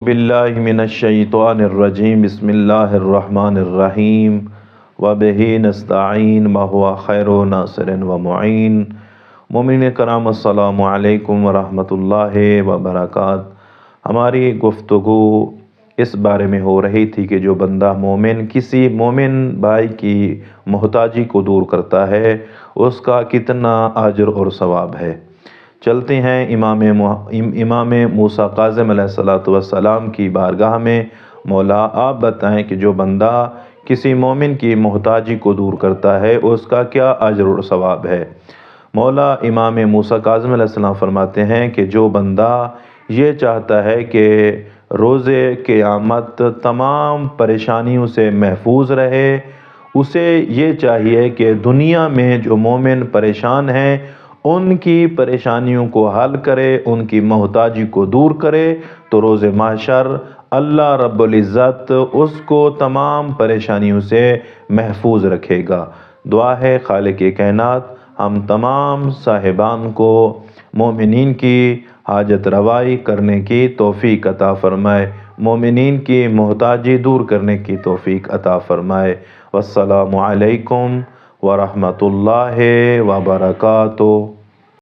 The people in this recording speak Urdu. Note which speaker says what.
Speaker 1: باللہ من الشیطان الرجیم بسم اللہ الرحمن الرحیم وبہ نستعین وہو خیر ناصر و معین۔ مومنین کرام السلام علیکم ورحمۃ اللہ وبرکاتہ۔ ہماری گفتگو اس بارے میں ہو رہی تھی کہ جو بندہ مومن کسی مومن بھائی کی محتاجی کو دور کرتا ہے اس کا کتنا اجر اور ثواب ہے۔ چلتے ہیں امام موسیٰ کاظم علیہ السلام کی بارگاہ میں۔ مولا آپ بتائیں کہ جو بندہ کسی مومن کی محتاجی کو دور کرتا ہے اس کا کیا اجر و ثواب ہے۔ مولا امام موسیٰ کاظم علیہ السلام فرماتے ہیں کہ جو بندہ یہ چاہتا ہے کہ روز قیامت تمام پریشانیوں سے محفوظ رہے، اسے یہ چاہیے کہ دنیا میں جو مومن پریشان ہیں ان کی پریشانیوں کو حل کرے، ان کی محتاجی کو دور کرے، تو روز محشر اللہ رب العزت اس کو تمام پریشانیوں سے محفوظ رکھے گا۔ دعا ہے خالق کائنات ہم تمام صاحبان کو مومنین کی حاجت روائی کرنے کی توفیق عطا فرمائے، مومنین کی محتاجی دور کرنے کی توفیق عطا فرمائے۔ والسلام علیکم ورحمۃ اللہ وبرکاتہ۔